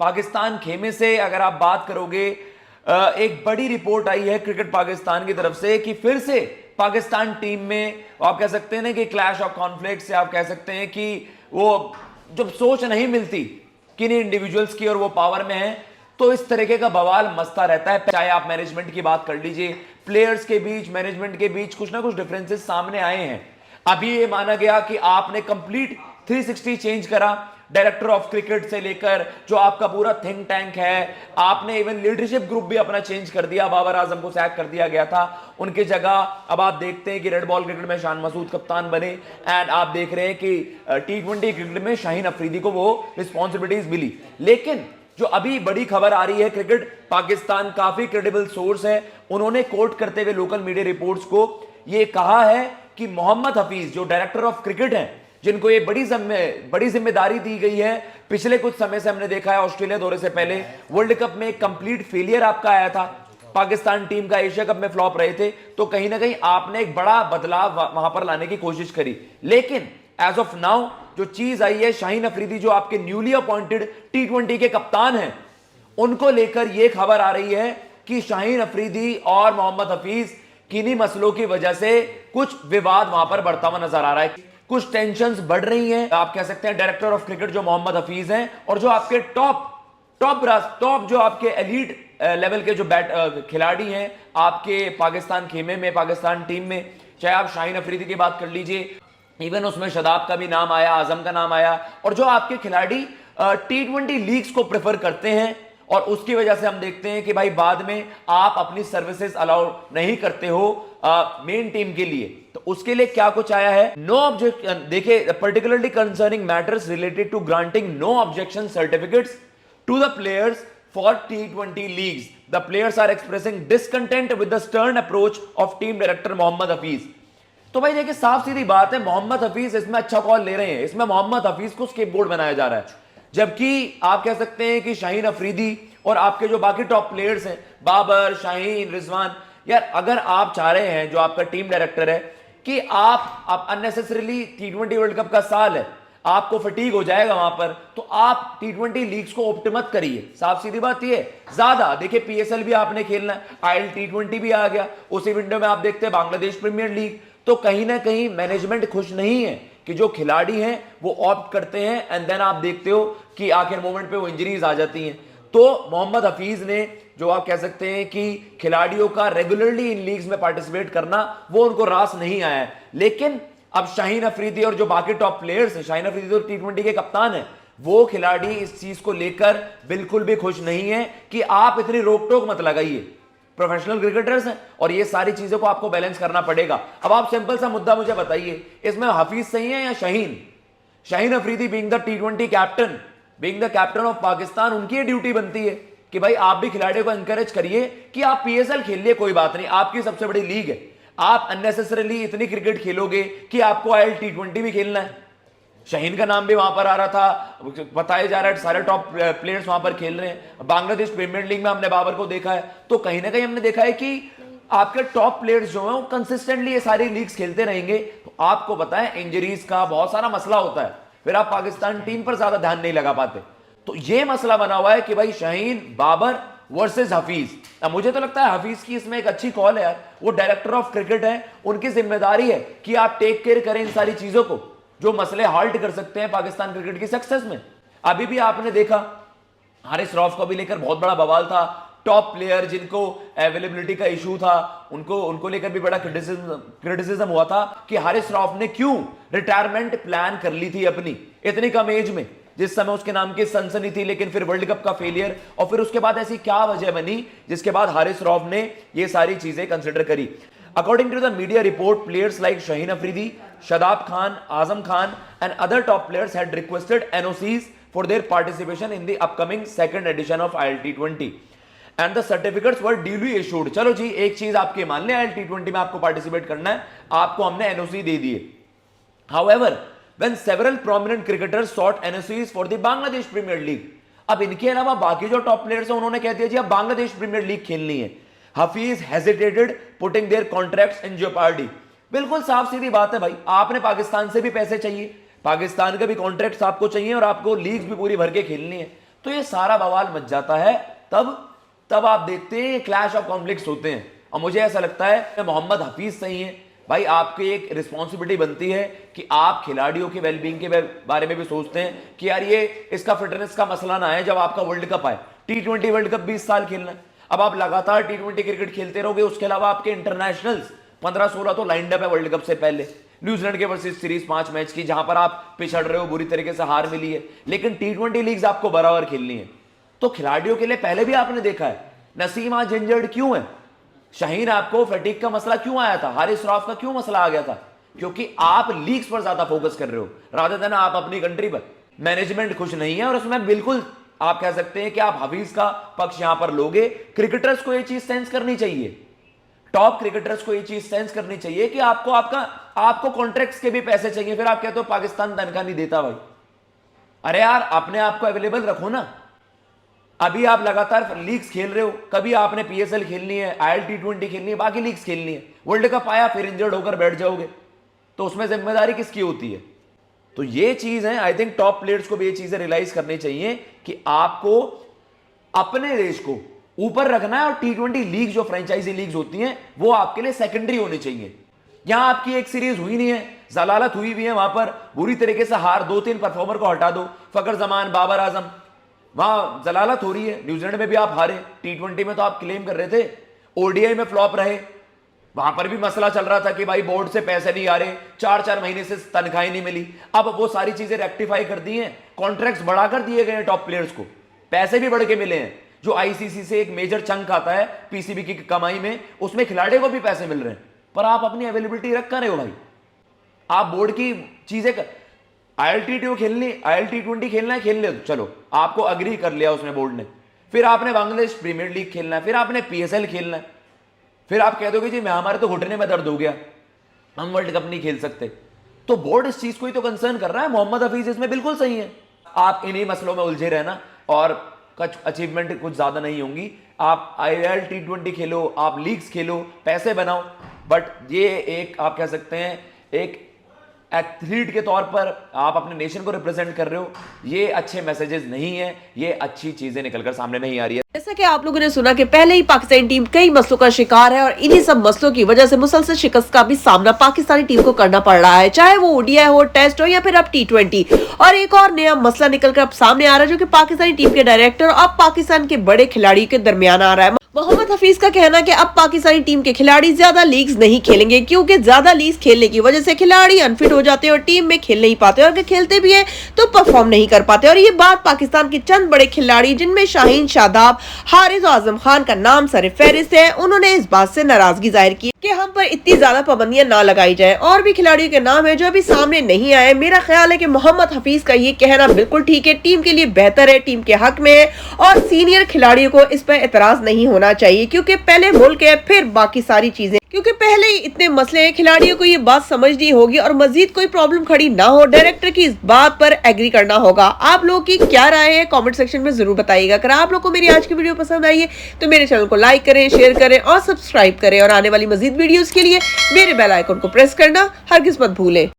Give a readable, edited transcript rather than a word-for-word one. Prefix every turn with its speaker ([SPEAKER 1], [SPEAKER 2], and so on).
[SPEAKER 1] पाकिस्तान खेमे से अगर आप बात करोगे, एक बड़ी रिपोर्ट आई है क्रिकेट पाकिस्तान की तरफ से कि फिर से पाकिस्तान टीम में आप कह सकते हैं ना कि क्लैश ऑफ कॉन्फ्लिक्ट से आप कह सकते हैं कि वो जब सोच नहीं मिलती किन इंडिविजुअल्स की और वो पावर में है, तो इस तरीके का बवाल मचता रहता है। चाहे आप मैनेजमेंट की बात कर लीजिए, प्लेयर्स के बीच, मैनेजमेंट के बीच कुछ ना कुछ डिफरेंसेस सामने आए हैं। अभी ये माना गया कि आपने कंप्लीट 360 चेंज करा, डायरेक्टर ऑफ क्रिकेट से लेकर जो आपका पूरा थिंक टैंक है, आपने इवन लीडरशिप ग्रुप भी अपना चेंज कर दिया। बाबर आजम को सैक कर दिया गया था, उनके जगह अब आप देखते हैं कि रेड बॉल क्रिकेट में शान मसूद कप्तान बने, एंड आप देख रहे हैं कि T20 क्रिकेट में शाहीन अफरीदी को वो रिस्पॉन्सिबिलिटीज मिली। लेकिन जो अभी बड़ी खबर आ रही है, क्रिकेट पाकिस्तान काफी क्रेडिबल सोर्स है, उन्होंने कोट करते हुए लोकल मीडिया रिपोर्ट्स को ये कहा है कि मोहम्मद हफीज जो डायरेक्टर ऑफ क्रिकेट हैं, जिनको ये बड़ी जिम्मेदारी दी गई है, पिछले कुछ समय से हमने देखा है ऑस्ट्रेलिया दौरे से पहले वर्ल्ड कप में एक कंप्लीट फेलियर आपका आया था, पाकिस्तान टीम का एशिया कप में फ्लॉप रहे थे, तो कहीं ना कहीं आपने एक बड़ा बदलाव वहां पर लाने की कोशिश करी। लेकिन एज ऑफ नाउ जो चीज आई है, शाहीन अफरीदी जो आपके न्यूली अपॉइंटेड T20 के कप्तान हैं, उनको लेकर यह खबर आ रही है कि शाहीन अफरीदी और मोहम्मद हफीज किन्हीं मसलों की वजह से कुछ विवाद वहां पर बढ़ता हुआ नजर आ रहा है, कुछ टेंशंस बढ़ रही हैं। आप कह सकते हैं डायरेक्टर ऑफ क्रिकेट जो मोहम्मद हफीज हैं और जो आपके टॉप जो आपके एलीट लेवल के जो खिलाड़ी हैं आपके पाकिस्तान खेमे में, पाकिस्तान टीम में, चाहे आप शाहीन अफरीदी की बात कर लीजिए, इवन उसमें शदाब का भी नाम आया, आजम का नाम आया, और जो आपके खिलाड़ी T20 लीग्स को प्रेफर करते हैं, और उसकी वजह से हम देखते हैं कि भाई बाद में आप अपनी सर्विसेज अलाउ नहीं करते हो मेन टीम के लिए, तो उसके लिए क्या कुछ आया है। नो ऑब्जेक्शन, देखिए, particularly concerning matters related to granting no objection certificates to the players for T20 leagues, the players are expressing discontent with the stern approach of team director Mohammad Hafeez. तो भाई देखिए, साफ सीधी बात है, मोहम्मद हफीज इसमें अच्छा कॉल ले रहे हैं, इसमें मोहम्मद हफीज को स्केपगोट बनाया जा रहा है, जबकि आप कह सकते हैं कि शाहीन अफरीदी और आपके जो बाकी टॉप प्लेयर्स हैं, बाबर, शाहीन, रिजवान, यार अगर आप चाह रहे हैं, जो आपका टीम डायरेक्टर है, कि आप अननेसेसरीली T20 वर्ल्ड कप का साल है, आपको फटीग हो जाएगा वहां पर, तो आप T20 लीग्स को ऑप्ट मत करिए। साफ सीधी बात ये ज्यादा देखिए, PSL भी आपने खेलना है, IL T20 भी आ गया, उसी विंडो में आप देखते हैं बांग्लादेश प्रीमियर लीग, तो कहीं ना कहीं मैनेजमेंट खुश नहीं है कि जो खिलाड़ी हैं वो ऑप्ट करते हैं, एंड देन आप देखते हो कि आखिर मोमेंट पे वो इंजरीज आ जाती हैं। तो मोहम्मद हफीज ने, जो आप कह सकते हैं कि खिलाड़ियों का रेगुलरली इन लीग्स में पार्टिसिपेट करना, वो उनको रास नहीं आया है। लेकिन अब शाहीन अफरीदी और जो बाकी टॉप प्लेयर्स हैं, शाहीन अफरीदी तो T20 के कप्तान हैं, वो खिलाड़ी इस चीज को लेकर बिल्कुल भी खुश नहीं है कि आप इतनी रोक टोक मत लगाइए, प्रोफेशनल क्रिकेटर्स हैं और ये सारी चीजों को आपको बैलेंस करना पड़ेगा। अब आप सिंपल सा मुद्दा मुझे बताइए, इसमें हफीज सही है या Shaheen? Shaheen Afridi being the T20 captain, being the captain of Pakistan, उनकी ड्यूटी बनती है कि भाई आप भी खिलाड़ियों को एनकरेज करिए कि आप PSL खेल लिए, कोई बात नहीं, आपकी सबसे बड़ी लीग है, आप अननेसेसरीली इतनी क्रिकेट खेलोगे कि आपको IL T20 भी खेलना है। शाहीन का नाम भी वहां पर आ रहा था, बताया जा रहा है सारे टॉप प्लेयर्स वहां पर खेल रहे हैं। बांग्लादेश प्रीमियर लीग में हमने बाबर को देखा है, तो कहीं ना कहीं हमने देखा है कि आपके टॉप प्लेयर्स जो हैं वो कंसिस्टेंटली ये सारी लीग्स खेलते रहेंगे, तो आपको पता है इंजरीज का बहुत सारा मसला होता है, फिर आप पाकिस्तान टीम पर ज्यादा ध्यान नहीं लगा पाते। तो ये मसला बना हुआ है कि भाई शाहीन, बाबर वर्सेस हफीज। अब मुझे तो लगता है हफीज की इसमें एक अच्छी कॉल है यार, वो डायरेक्टर ऑफ क्रिकेट है, उनकी जिम्मेदारी है कि आप टेक केयर करें इन सारी चीजों को, जो मसले हाल्ट कर सकते हैं पाकिस्तान क्रिकेट की सक्सेस में। अभी भी आपने देखा हारिस रऊफ को भी लेकर बहुत बड़ा बवाल था, टॉप प्लेयर जिनको अवेलेबिलिटी का इशू था, उनको लेकर भी बड़ा क्रिटिसिज्म हुआ था कि हारिस रऊफ ने क्यों रिटायरमेंट प्लान कर ली थी अपनी इतनी कम एज में, जिस समय उसके नाम की सनसनी थी, लेकिन फिर वर्ल्ड कप का फेलियर, और फिर उसके बाद ऐसी क्या वजह बनी जिसके बाद हारिस रऊफ ने ये सारी चीजें कंसिडर करी। According to the media report, players like Shaheen Afridi, Shadab Khan, Azam Khan and other top players had requested NOCs for their participation in the upcoming second edition of IL T20 and the certificates were duly issued। चलो जी, एक चीज आपके मान ले, IL T20 में आपको participate करना है, आपको हमने NOC दे दिए। However, when several prominent cricketers sought NOCs for the Bangladesh Premier League, अब इनके अलावा बाकी जो टॉप प्लेयर्स हैं उन्होंने कह दिया जी अब बांग्लादेश प्रीमियर लीग खेलनी है। Hafeez hesitated putting their contracts in jeopardy. बिल्कुल साफ सीधी बात है भाई, आपने पाकिस्तान से भी पैसे चाहिए, पाकिस्तान का भी कॉन्ट्रैक्ट्स आपको चाहिए और आपको लीग्स भी पूरी भर के खेलनी है, तो ये सारा बवाल मच जाता है। तब आप देखते हैं क्लैश ऑफ कॉन्फ्लिक्ट्स होते हैं। और मुझे ऐसा लगता है मोहम्मद हफीज सही है भाई, आपकी एक रिस्पॉन्सिबिलिटी बनती है कि आप खिलाड़ियों के वेलबींग के बारे में भी सोचते हैं कि यार ये इसका फिटनेस का मसला ना है जब आपका वर्ल्ड कप आए। T20 वर्ल्ड कप 20 साल खेलना है, अब आप लगातार T20 क्रिकेट खेलते रहोगे, उसके अलावा आपके इंटरनेशनल्स 15-16 तो लाइंड अप है वर्ल्ड कप से पहले। न्यूजीलैंड के वर्सेस सीरीज 5 मैच की जहां पर आप पिछड़ रहे हो, बुरी तरीके से हार मिली है, लेकिन T20 लीग्स आपको बराबर खेलनी है। तो खिलाड़ियों के लिए पहले भी आपने देखा है नसीम आज इंजर्ड क्यों है, शाहीन आपको फटीग का मसला क्यों आया था, हारिस रऊफ का क्यों मसला आ गया था, क्योंकि आप लीग्स पर ज्यादा फोकस कर रहे हो रादर देन आप अपनी कंट्री पर। मैनेजमेंट खुश नहीं है और उसमें बिल्कुल आप कह सकते हैं कि आप हफीज का पक्ष यहां पर लोगे। क्रिकेटर्स को यह चीज सेंस करनी चाहिए, टॉप क्रिकेटर्स को यह चीज सेंस करनी चाहिए कि आपको कॉन्ट्रैक्ट्स के भी पैसे चाहिए। फिर आप कहते हो पाकिस्तान तनख्वाह नहीं देता भाई, अरे यार अपने आप को अवेलेबल रखो ना। अभी आप लगातार लीग्स खेल रहे हो, कभी आपने PSL खेलनी है, IL T20 खेलनी है, बाकी लीग्स खेलनी है, वर्ल्ड कप आया फिर इंजर्ड होकर बैठ जाओगे, तो उसमें जिम्मेदारी किसकी होती है। तो ये चीज है, आई थिंक टॉप प्लेयर्स को भी ये चीजें रियलाइज करनी चाहिए कि आपको अपने देश को ऊपर रखना है और T20 लीग जो फ्रेंचाइजी लीग्स होती हैं वो आपके लिए सेकेंडरी होनी चाहिए। यहां आपकी एक सीरीज हुई नहीं है, जलालत हुई भी है, वहां पर बुरी तरीके से हार, 2-3 परफॉर्मर को हटा दो, फकर जमान, बाबर आजम, वहां जलालत हो रही है। न्यूजीलैंड में भी आप हारे, T20 में तो आप क्लेम कर रहे थे, ODI में फ्लॉप रहे, वहां पर भी मसला चल रहा था कि भाई बोर्ड से पैसे नहीं आ रहे, 4-4 महीने से तनख्वाहें नहीं मिली। अब वो सारी चीजें रेक्टिफाई कर दी हैं, कॉन्ट्रैक्ट्स बढ़ाकर दिए गए हैं टॉप प्लेयर्स को, पैसे भी बढ़ के मिले हैं। जो ICC से एक मेजर चंक आता है PCB की कमाई में, उसमें खिलाड़ियों को भी पैसे मिल रहे हैं, पर आप अपनी अवेलेबिलिटी रख कर रहे हो भाई। आप बोर्ड की चीजें IL T20 खेलना है, खेल ले, चलो आपको अग्री कर लिया उसने बोर्ड ने, फिर आपने बांग्लादेश प्रीमियर लीग खेलना है, फिर आपने PSL खेलना है, फिर आप कह दोगे जी मैं हमारे तो घुटने में दर्द हो गया, हम वर्ल्ड कप नहीं खेल सकते। तो बोर्ड इस चीज को ही तो कंसर्न कर रहा है। मोहम्मद हफीज इसमें बिल्कुल सही है, आप इन्हीं मसलों में उलझे रहना और कुछ अचीवमेंट कुछ ज्यादा नहीं होंगी। आप IL T20 खेलो, आप लीग्स खेलो, पैसे बनाओ, बट ये एक आप कह सकते हैं एक एथलीट के तौर पर आप अपने नेशन को रिप्रेजेंट कर रहे हो, ये अच्छे मैसेजेस नहीं है, ये अच्छी चीजें निकलकर सामने नहीं आ रही है।
[SPEAKER 2] जैसा कि आप लोगों ने सुना कि पहले ही पाकिस्तानी टीम कई मसलों का शिकार है और इन्हीं सब मसलों की वजह से मुसलसल शिकस्त का भी सामना पाकिस्तानी टीम को करना पड़ रहा है, चाहे वो ODI हो, टेस्ट हो या फिर अब T20। और एक और नया मसला निकलकर अब सामने आ रहा है जो कि पाकिस्तानी टीम के डायरेक्टर और अब पाकिस्तान के बड़े खिलाड़ियों के दरमियान आ रहा है। मोहम्मद हफीज का कहना है कि अब पाकिस्तानी टीम के खिलाड़ी ज्यादा लीग्स नहीं खेलेंगे क्योंकि ज्यादा लीग्स खेलने की वजह से खिलाड़ी अनफिट हो जाते हैं और टीम में खेल नहीं पाते और अगर खेलते भी हैं तो परफॉर्म नहीं कर पाते। और ये बात पाकिस्तान के चंद बड़े खिलाड़ी जिनमें शाहीन, शादाब, हारिस और आजम खान का नाम सर फहरिस्त है, उन्होंने इस बात से नाराजगी जाहिर की कि हम पर इतनी ज्यादा पाबंदियां ना लगाई जाए। और भी खिलाड़ियों के नाम है जो अभी सामने नहीं आए। मेरा ख्याल है कि मोहम्मद हफीज का ये कहना बिल्कुल ठीक है, टीम के लिए बेहतर है, टीम के हक में है और सीनियर खिलाड़ियों को इस पर एतराज नहीं होना चाहिए क्योंकि पहले मुल्क है फिर बाकी सारी चीजें, क्योंकि पहले ही इतने मसले हैं। खिलाड़ियों को ये बात समझनी होगी और मजीद कोई प्रॉब्लम खड़ी ना हो, डायरेक्टर की इस बात पर एग्री करना होगा। आप लोगों की क्या राय है कमेंट सेक्शन में जरूर बताइएगा। अगर आप लोगों को मेरी आज की वीडियो पसंद आई है तो मेरे चैनल को लाइक करें, शेयर करें और सब्सक्राइब करें और आने वाली मजीद वीडियोस के लिए मेरे बेल आइकन को प्रेस करना हरगिज मत भूलें।